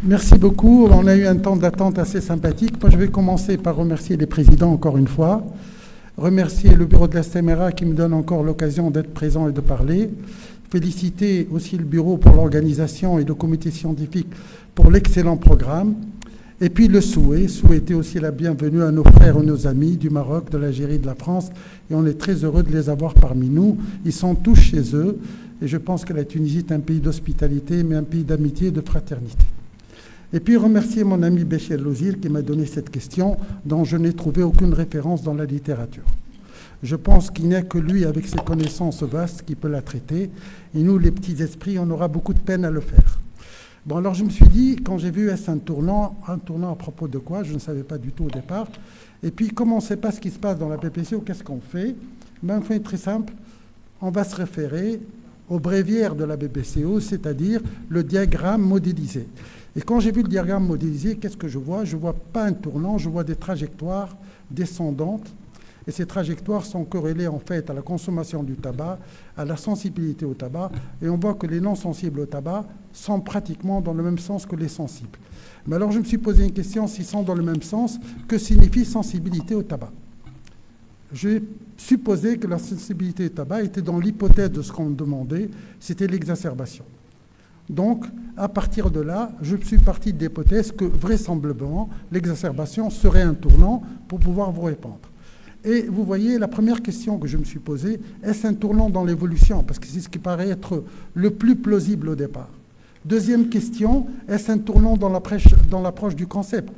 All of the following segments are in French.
Merci beaucoup. On a eu un temps d'attente assez sympathique. Moi, je vais commencer par remercier les présidents encore une fois, remercier le bureau de la STEMERA qui me donne encore l'occasion d'être présent et de parler, féliciter aussi le bureau pour l'organisation et le comité scientifique pour l'excellent programme, et puis souhaiter aussi la bienvenue à nos frères et nos amis du Maroc, de l'Algérie, de la France, et on est très heureux de les avoir parmi nous. Ils sont tous chez eux, et je pense que la Tunisie est un pays d'hospitalité, mais un pays d'amitié et de fraternité. Et puis remercier mon ami Béchel Lozir qui m'a donné cette question dont je n'ai trouvé aucune référence dans la littérature. Je pense qu'il n'y a que lui, avec ses connaissances vastes, qui peut la traiter. Et nous, les petits esprits, on aura beaucoup de peine à le faire. Bon, alors je me suis dit, quand j'ai vu un tournant à propos de quoi, je ne savais pas du tout au départ. Et puis, comme on ne sait pas ce qui se passe dans la BPCO, qu'est-ce qu'on fait? Ben, on fait très simple, on va se référer au bréviaire de la BPCO, c'est-à-dire le diagramme modélisé. Et quand j'ai vu le diagramme modélisé, qu'est-ce que je vois? Je ne vois pas un tournant, je vois des trajectoires descendantes. Et ces trajectoires sont corrélées en fait à la consommation du tabac, à la sensibilité au tabac. Et on voit que les non sensibles au tabac sont pratiquement dans le même sens que les sensibles. Mais alors je me suis posé une question, s'ils sont dans le même sens, que signifie sensibilité au tabac? J'ai supposé que la sensibilité au tabac était dans l'hypothèse de ce qu'on me demandait, c'était l'exacerbation. Donc, à partir de là, je suis parti de l'hypothèse que, vraisemblablement, l'exacerbation serait un tournant pour pouvoir vous répondre. Et vous voyez, la première question que je me suis posée, est-ce un tournant dans l'évolution? Parce que c'est ce qui paraît être le plus plausible au départ. Deuxième question, est-ce un tournant dans l'approche du concept?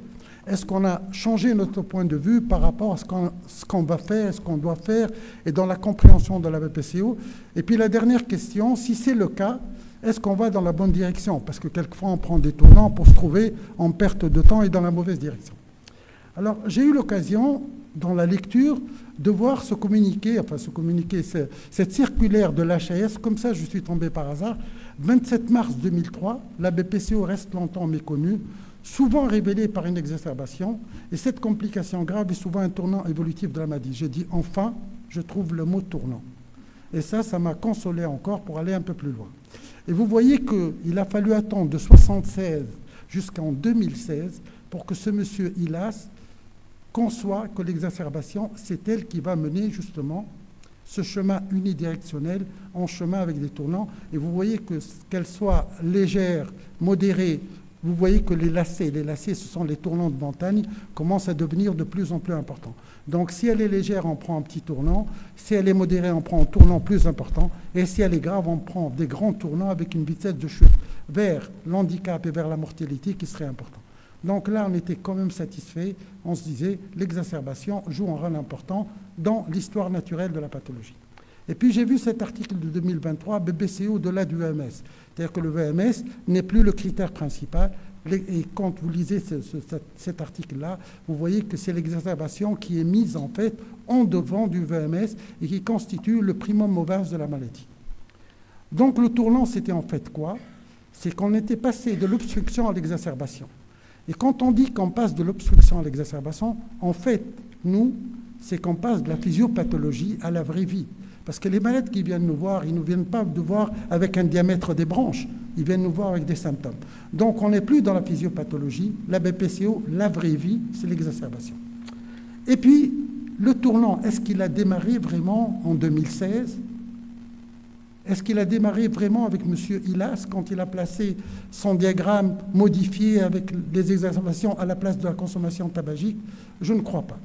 Est-ce qu'on a changé notre point de vue par rapport à ce qu'on va faire, ce qu'on doit faire, et dans la compréhension de la BPCO? Et puis la dernière question, si c'est le cas, est-ce qu'on va dans la bonne direction? Parce que quelquefois, on prend des tournants pour se trouver en perte de temps et dans la mauvaise direction. Alors, j'ai eu l'occasion, dans la lecture, de voir cette circulaire de l'HAS, comme ça, je suis tombé par hasard, 27 mars 2003, la BPCO reste longtemps méconnue, souvent révélée par une exacerbation, et cette complication grave est souvent un tournant évolutif de la maladie. J'ai dit, enfin, je trouve le mot tournant. Et ça m'a consolé encore pour aller un peu plus loin. Et vous voyez qu'il a fallu attendre de 1976 jusqu'en 2016 pour que ce monsieur Hilas conçoit que l'exacerbation, c'est elle qui va mener justement ce chemin unidirectionnel en chemin avec des tournants. Et vous voyez qu'elle soit légère, modérée, vous voyez que les lacets, ce sont les tournants de montagne, commencent à devenir de plus en plus importants. Donc si elle est légère, on prend un petit tournant. Si elle est modérée, on prend un tournant plus important. Et si elle est grave, on prend des grands tournants avec une vitesse de chute vers l'handicap et vers la mortalité qui serait importante. Donc là, on était quand même satisfait. On se disait, l'exacerbation joue un rôle important dans l'histoire naturelle de la pathologie. Et puis j'ai vu cet article de 2023, BPCO au-delà du VMS. C'est-à-dire que le VMS n'est plus le critère principal. Et quand vous lisez cet article-là, vous voyez que c'est l'exacerbation qui est mise en fait en devant du VMS et qui constitue le primum movens de la maladie. Donc le tournant, c'était en fait quoi? C'est qu'on était passé de l'obstruction à l'exacerbation. Et quand on dit qu'on passe de l'obstruction à l'exacerbation, en fait, nous, c'est qu'on passe de la physiopathologie à la vraie vie. Parce que les malades qui viennent nous voir, ils ne viennent pas nous voir avec un diamètre des branches, ils viennent nous voir avec des symptômes. Donc on n'est plus dans la physiopathologie, la BPCO, la vraie vie, c'est l'exacerbation. Et puis, le tournant, est-ce qu'il a démarré vraiment en 2016? Est-ce qu'il a démarré vraiment avec M. Hilas quand il a placé son diagramme modifié avec les exacerbations à la place de la consommation tabagique? Je ne crois pas.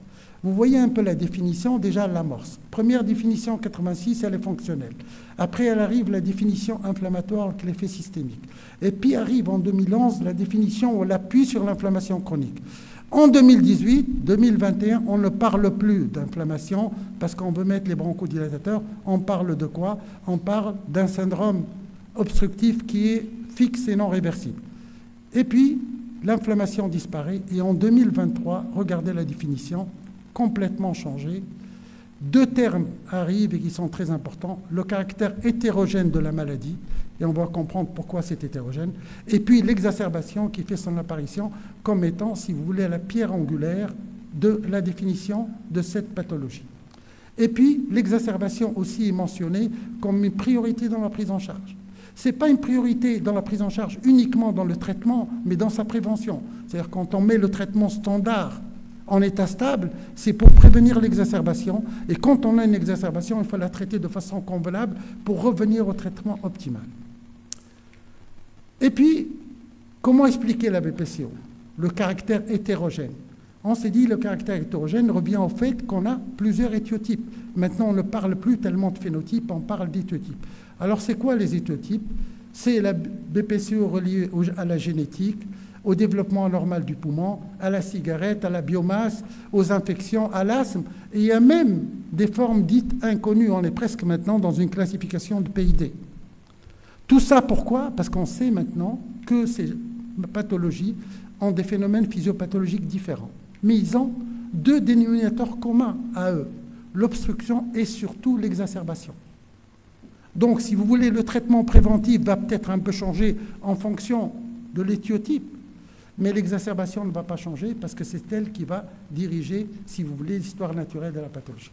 Vous voyez un peu la définition, déjà l'amorce. Première définition, 86, elle est fonctionnelle. Après, elle arrive la définition inflammatoire avec l'effet systémique. Et puis arrive en 2011 la définition où elle appuie sur l'inflammation chronique. En 2018, 2021, on ne parle plus d'inflammation parce qu'on veut mettre les bronchodilatateurs. On parle de quoi? On parle d'un syndrome obstructif qui est fixe et non réversible. Et puis, l'inflammation disparaît. Et en 2023, regardez la définition, complètement changée. Deux termes arrivent et qui sont très importants. Le caractère hétérogène de la maladie, et on va comprendre pourquoi c'est hétérogène, et puis l'exacerbation qui fait son apparition comme étant, si vous voulez, la pierre angulaire de la définition de cette pathologie. Et puis l'exacerbation aussi est mentionnée comme une priorité dans la prise en charge. Ce n'est pas une priorité dans la prise en charge uniquement dans le traitement, mais dans sa prévention. C'est-à-dire quand on met le traitement standard en état stable, c'est pour prévenir l'exacerbation. Et quand on a une exacerbation, il faut la traiter de façon convenable pour revenir au traitement optimal. Et puis, comment expliquer la BPCO? Le caractère hétérogène. On s'est dit que le caractère hétérogène revient au fait qu'on a plusieurs éthiotypes. Maintenant, on ne parle plus tellement de phénotypes, on parle d'éthiotypes. Alors, c'est quoi les éthiotypes? C'est la BPCO reliée à la génétique, au développement anormal du poumon, à la cigarette, à la biomasse, aux infections, à l'asthme. Et il y a même des formes dites inconnues. On est presque maintenant dans une classification de PID. Tout ça, pourquoi? Parce qu'on sait maintenant que ces pathologies ont des phénomènes physiopathologiques différents. Mais ils ont deux dénominateurs communs à eux, l'obstruction et surtout l'exacerbation. Donc, si vous voulez, le traitement préventif va peut-être un peu changer en fonction de l'éthiotype, mais l'exacerbation ne va pas changer parce que c'est elle qui va diriger, si vous voulez, l'histoire naturelle de la pathologie.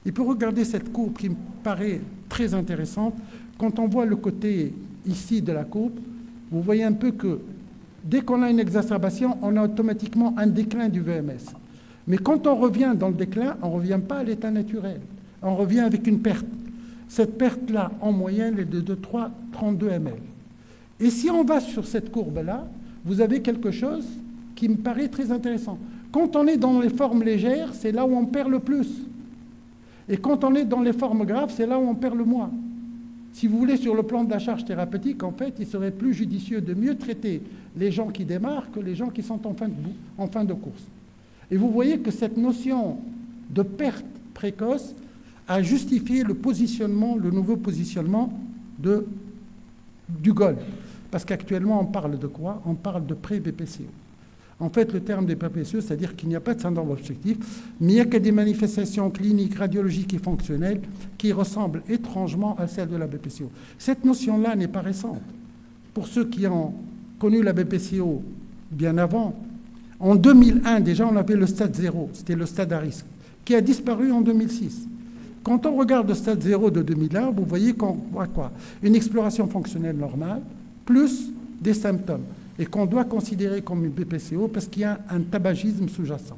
Et pour regarder cette courbe qui me paraît très intéressante, quand on voit le côté ici de la courbe, vous voyez un peu que dès qu'on a une exacerbation, on a automatiquement un déclin du VMS. Mais quand on revient dans le déclin, on ne revient pas à l'état naturel. On revient avec une perte. Cette perte-là, en moyenne, est de 32 ml. Et si on va sur cette courbe-là, vous avez quelque chose qui me paraît très intéressant. Quand on est dans les formes légères, c'est là où on perd le plus. Et quand on est dans les formes graves, c'est là où on perd le moins. Si vous voulez, sur le plan de la charge thérapeutique, en fait, il serait plus judicieux de mieux traiter les gens qui démarrent que les gens qui sont en fin de course. Et vous voyez que cette notion de perte précoce a justifié le positionnement, le nouveau positionnement du GOL. Parce qu'actuellement, on parle de quoi? On parle de pré-BPCO. En fait, le terme des pré-BPCO, c'est-à-dire qu'il n'y a pas de syndrome obstructif, mais il n'y a que des manifestations cliniques, radiologiques et fonctionnelles qui ressemblent étrangement à celles de la BPCO. Cette notion-là n'est pas récente. Pour ceux qui ont connu la BPCO bien avant, en 2001, déjà, on avait le stade 0, c'était le stade à risque, qui a disparu en 2006. Quand on regarde le stade 0 de 2001, vous voyez qu'on voit quoi? Une exploration fonctionnelle normale, plus des symptômes, et qu'on doit considérer comme une BPCO parce qu'il y a un tabagisme sous-jacent,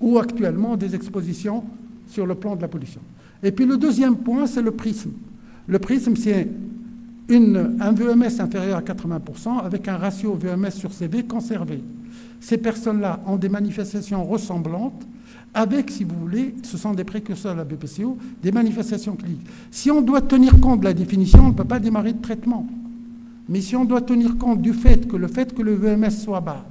ou actuellement des expositions sur le plan de la pollution. Et puis le deuxième point, c'est le prisme. Le prisme, c'est un VMS inférieur à 80% avec un ratio VMS sur CV conservé. Ces personnes-là ont des manifestations ressemblantes avec, si vous voulez, ce sont des précurseurs de la BPCO, des manifestations cliniques. Si on doit tenir compte de la définition, on ne peut pas démarrer de traitement. Mais si on doit tenir compte du fait que le VMS soit bas,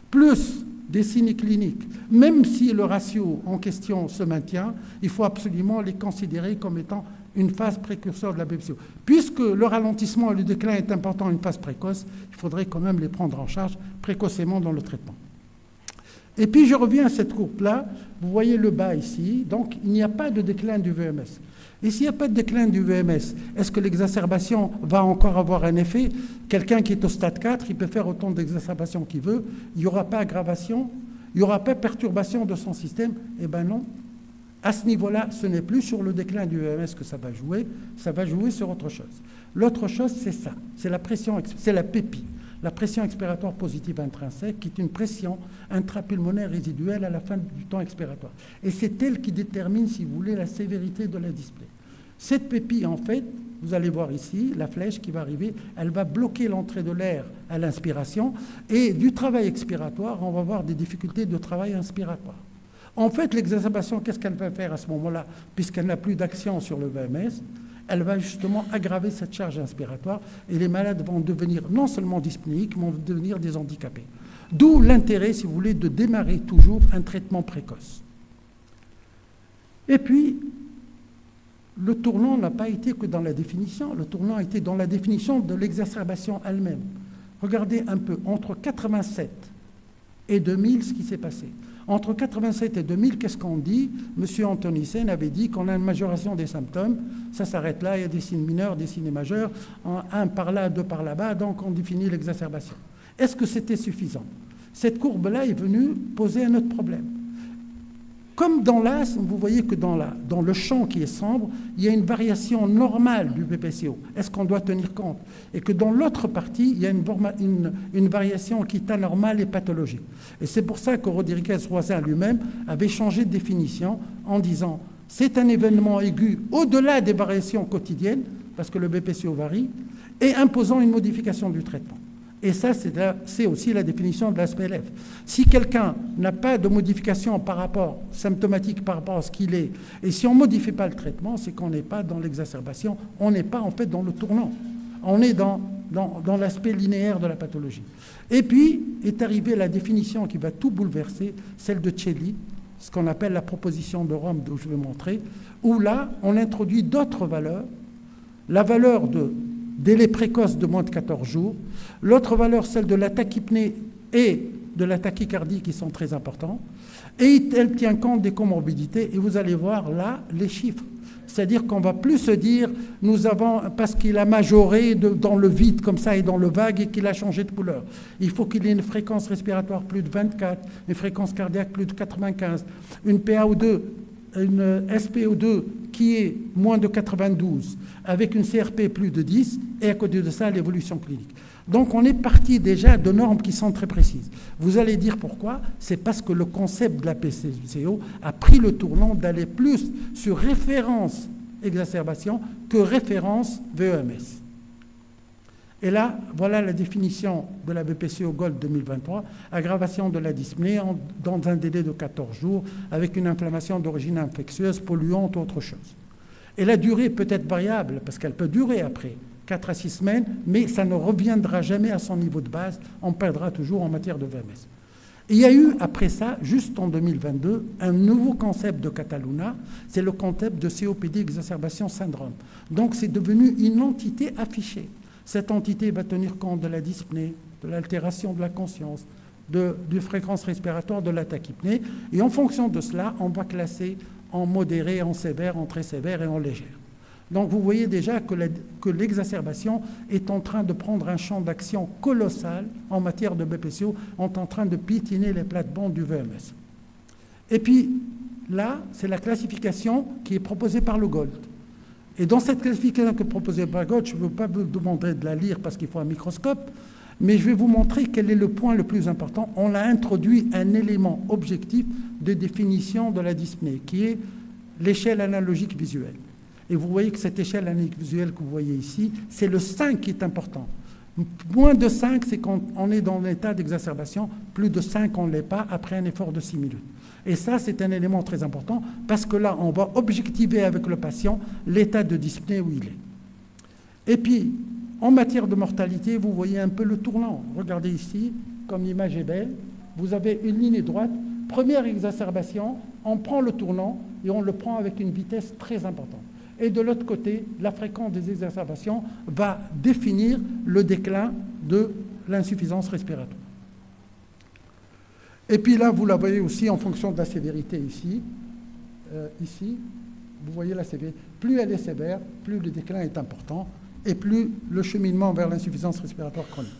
plus des signes cliniques, même si le ratio en question se maintient, il faut absolument les considérer comme étant une phase précurseur de la BPCO. Puisque le ralentissement et le déclin est important, une phase précoce, il faudrait quand même les prendre en charge précocement dans le traitement. Et puis je reviens à cette courbe-là, vous voyez le bas ici, donc il n'y a pas de déclin du VMS. Et s'il n'y a pas de déclin du VMS, est-ce que l'exacerbation va encore avoir un effet? Quelqu'un qui est au stade 4, il peut faire autant d'exacerbation qu'il veut, il n'y aura pas aggravation, il n'y aura pas perturbation de son système? Eh bien non. À ce niveau-là, ce n'est plus sur le déclin du VMS que ça va jouer sur autre chose. L'autre chose, c'est ça, c'est la pression, c'est la PEPI, la pression expiratoire positive intrinsèque, qui est une pression intrapulmonaire résiduelle à la fin du temps expiratoire. Et c'est elle qui détermine, si vous voulez, la sévérité de la dyspnée. Cette PEPI, en fait, vous allez voir ici, la flèche qui va arriver, elle va bloquer l'entrée de l'air à l'inspiration, et du travail expiratoire, on va avoir des difficultés de travail inspiratoire. En fait, l'exacerbation, qu'est-ce qu'elle va faire à ce moment-là? Puisqu'elle n'a plus d'action sur le VMS, elle va justement aggraver cette charge inspiratoire et les malades vont devenir non seulement dyspnéiques, mais vont devenir des handicapés. D'où l'intérêt, si vous voulez, de démarrer toujours un traitement précoce. Et puis, le tournant n'a pas été que dans la définition, le tournant a été dans la définition de l'exacerbation elle-même. Regardez un peu, entre 87 et 2000, ce qui s'est passé. Entre 87 et 2000, qu'est-ce qu'on dit? M. Anthonysen avait dit qu'on a une majoration des symptômes, ça s'arrête là, il y a des signes mineurs, des signes majeurs, un par là, deux par là-bas, donc on définit l'exacerbation. Est-ce que c'était suffisant? Cette courbe-là est venue poser un autre problème. Comme dans l'as, vous voyez que dans le champ qui est sombre, il y a une variation normale du BPCO. Est-ce qu'on doit tenir compte? Et que dans l'autre partie, il y a une variation qui est anormale et pathologique. Et c'est pour ça que Rodriguez-Roisin lui-même avait changé de définition en disant c'est un événement aigu au-delà des variations quotidiennes, parce que le BPCO varie, et imposant une modification du traitement. Et ça, c'est aussi la définition de la SPLF. Si quelqu'un n'a pas de modification symptomatique par rapport à ce qu'il est, et si on ne modifie pas le traitement, c'est qu'on n'est pas dans l'exacerbation, on n'est pas en fait dans le tournant. On est dans l'aspect linéaire de la pathologie. Et puis est arrivée la définition qui va tout bouleverser, celle de Celli, ce qu'on appelle la proposition de Rome, dont je vais montrer, où là, on introduit d'autres valeurs, la valeur de délai précoce de moins de 14 jours. L'autre valeur, celle de la tachypnée et de la tachycardie qui sont très importants. Et elle tient compte des comorbidités. Et vous allez voir là les chiffres. C'est-à-dire qu'on ne va plus se dire, nous avons, parce qu'il a majoré dans le vide comme ça et dans le vague et qu'il a changé de couleur. Il faut qu'il ait une fréquence respiratoire plus de 24, une fréquence cardiaque plus de 95, une PaO2, une SPO2 qui est moins de 92, avec une CRP plus de 10, et à côté de ça, l'évolution clinique. Donc on est parti déjà de normes qui sont très précises. Vous allez dire pourquoi? C'est parce que le concept de la PCO a pris le tournant d'aller plus sur référence exacerbation que référence VEMS. Et là, voilà la définition de la BPCO Gold 2023, aggravation de la dyspnée dans un délai de 14 jours avec une inflammation d'origine infectieuse, polluante ou autre chose. Et la durée peut être variable, parce qu'elle peut durer après 4 à 6 semaines, mais ça ne reviendra jamais à son niveau de base, on perdra toujours en matière de VMS. Il y a eu, après ça, juste en 2022, un nouveau concept de Cataluna, c'est le concept de COPD exacerbation syndrome. Donc c'est devenu une entité affichée. Cette entité va tenir compte de la dyspnée, de l'altération de la conscience, du fréquence respiratoire, de la tachypnée. Et en fonction de cela, on va classer en modéré, en sévère, en très sévère et en légère. Donc vous voyez déjà que l'exacerbation est en train de prendre un champ d'action colossal en matière de BPCO, on est en train de piétiner les plates-bandes du VMS. Et puis là, c'est la classification qui est proposée par le GOLD. Et dans cette classification qui est proposée par GOLD, je ne veux pas vous demander de la lire parce qu'il faut un microscope, mais je vais vous montrer quel est le point le plus important. On a introduit un élément objectif de définition de la dyspnée, qui est l'échelle analogique visuelle. Et vous voyez que cette échelle analogique visuelle que vous voyez ici, c'est le 5 qui est important. Moins de 5, c'est quand on est dans l'état d'exacerbation. Plus de 5, on ne l'est pas après un effort de 6 minutes. Et ça, c'est un élément très important parce que là, on va objectiver avec le patient l'état de dyspnée où il est. Et puis, en matière de mortalité, vous voyez un peu le tournant. Regardez ici, comme l'image est belle, vous avez une ligne droite. Première exacerbation, on prend le tournant et on le prend avec une vitesse très importante. Et de l'autre côté, la fréquence des exacerbations va définir le déclin de l'insuffisance respiratoire. Et puis là, vous la voyez aussi en fonction de la sévérité ici. Ici, vous voyez la sévérité. Plus elle est sévère, plus le déclin est important et plus le cheminement vers l'insuffisance respiratoire chronique.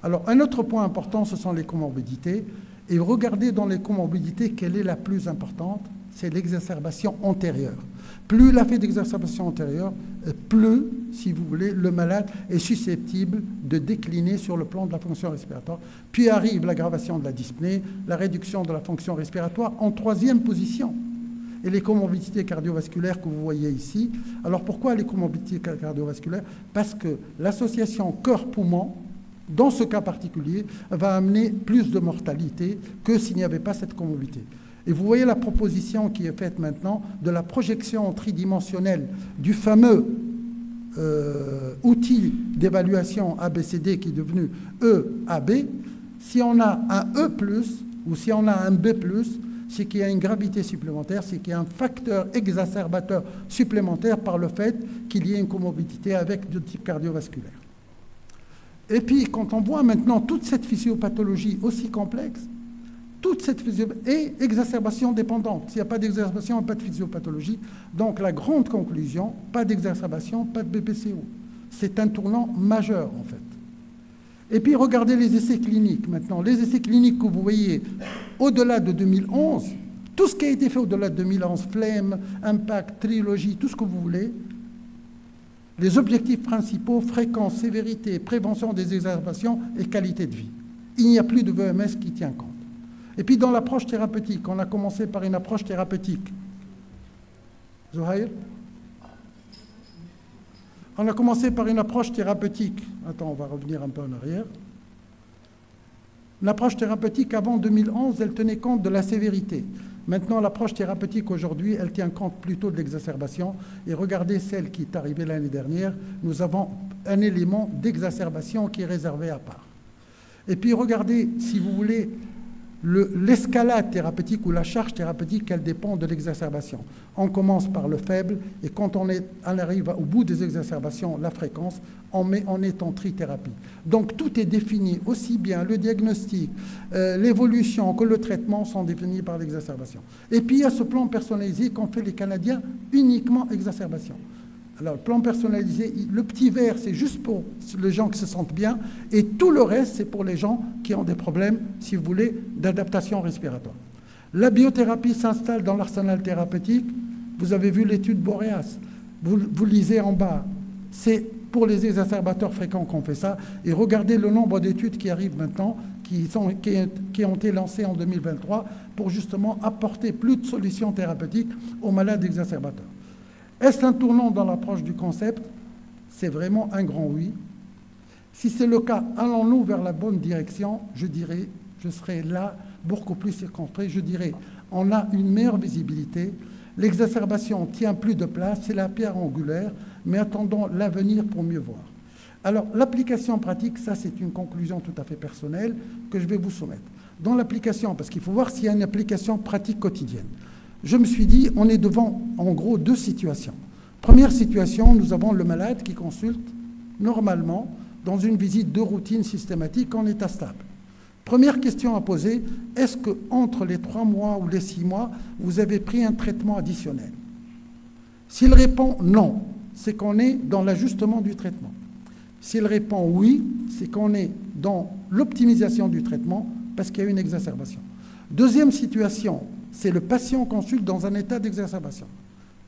Alors, un autre point important, ce sont les comorbidités. Et regardez dans les comorbidités, quelle est la plus importante? C'est l'exacerbation antérieure. Plus la fait d'exacerbation antérieure, plus, si vous voulez, le malade est susceptible de décliner sur le plan de la fonction respiratoire. Puis arrive l'aggravation de la dyspnée, la réduction de la fonction respiratoire en troisième position. Et les comorbidités cardiovasculaires que vous voyez ici. Alors pourquoi les comorbidités cardiovasculaires? Parce que l'association cœur-poumon, dans ce cas particulier, va amener plus de mortalité que s'il n'y avait pas cette comorbidité. Et vous voyez la proposition qui est faite maintenant de la projection tridimensionnelle du fameux outil d'évaluation ABCD qui est devenu EAB. Si on a un E+, ou si on a un B+, c'est qu'il y a une gravité supplémentaire, c'est qu'il y a un facteur exacerbateur supplémentaire par le fait qu'il y ait une comorbidité avec de type cardiovasculaire. Et puis, quand on voit maintenant toute cette physiopathologie aussi complexe, toute cette et exacerbation dépendante. S'il n'y a pas d'exacerbation, pas de physiopathologie. Donc la grande conclusion, pas d'exacerbation, pas de BPCO. C'est un tournant majeur en fait. Et puis regardez les essais cliniques maintenant. Les essais cliniques que vous voyez au-delà de 2011, Tout ce qui a été fait au-delà de 2011, flemme, impact, trilogie, tout ce que vous voulez, les objectifs principaux, fréquence, sévérité, prévention des exacerbations et qualité de vie. Il n'y a plus de VMS qui tient compte. Et puis dans l'approche thérapeutique, on a commencé par une approche thérapeutique. Zohaïr ? On a commencé par une approche thérapeutique. Attends, on va revenir un peu en arrière. L'approche thérapeutique avant 2011, elle tenait compte de la sévérité. Maintenant, l'approche thérapeutique aujourd'hui, elle tient compte plutôt de l'exacerbation. Et regardez celle qui est arrivée l'année dernière, nous avons un élément d'exacerbation qui est réservé à part. Et puis regardez, si vous voulez, l'escalade thérapeutique ou la charge thérapeutique, elle dépend de l'exacerbation. On commence par le faible et quand on arrive au bout des exacerbations, la fréquence, on est en trithérapie. Donc tout est défini, aussi bien le diagnostic, l'évolution que le traitement sont définis par l'exacerbation. Et puis il y a ce plan personnalisé qu'ont fait les Canadiens, uniquement exacerbation. Alors, le plan personnalisé, le petit vert, c'est juste pour les gens qui se sentent bien, et tout le reste, c'est pour les gens qui ont des problèmes, si vous voulez, d'adaptation respiratoire. La biothérapie s'installe dans l'arsenal thérapeutique. Vous avez vu l'étude Boreas. Vous lisez en bas. C'est pour les exacerbateurs fréquents qu'on fait ça. Et regardez le nombre d'études qui arrivent maintenant, qui ont été lancées en 2023, pour justement apporter plus de solutions thérapeutiques aux malades exacerbateurs. Est-ce un tournant dans l'approche du concept? C'est vraiment un grand oui. Si c'est le cas, allons-nous vers la bonne direction? Je dirais, je serais là beaucoup plus circonspect. Je dirais, on a une meilleure visibilité. L'exacerbation tient plus de place, c'est la pierre angulaire, mais attendons l'avenir pour mieux voir. Alors, l'application pratique, ça c'est une conclusion tout à fait personnelle que je vais vous soumettre. Dans l'application, parce qu'il faut voir s'il y a une application pratique quotidienne. Je me suis dit, on est devant, en gros, deux situations. Première situation, nous avons le malade qui consulte normalement dans une visite de routine systématique en état stable. Première question à poser, est-ce qu'entre les 3 mois ou les 6 mois, vous avez pris un traitement additionnel? S'il répond non, c'est qu'on est dans l'ajustement du traitement. S'il répond oui, c'est qu'on est dans l'optimisation du traitement parce qu'il y a une exacerbation. Deuxième situation, c'est le patient consulte dans un état d'exacerbation.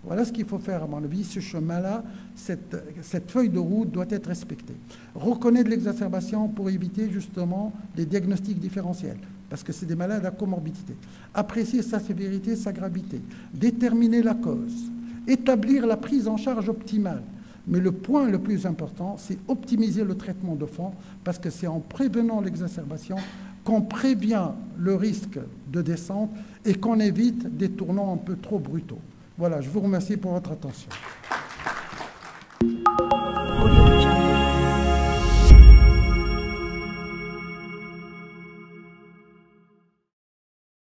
Voilà ce qu'il faut faire, à mon avis. Ce chemin-là, cette feuille de route doit être respectée. Reconnaître l'exacerbation pour éviter justement les diagnostics différentiels, parce que c'est des malades à comorbidité. Apprécier sa sévérité, sa gravité. Déterminer la cause. Établir la prise en charge optimale. Mais le point le plus important, c'est optimiser le traitement de fond, parce que c'est en prévenant l'exacerbation qu'on prévient le risque de descente et qu'on évite des tournants un peu trop brutaux. Voilà, je vous remercie pour votre attention.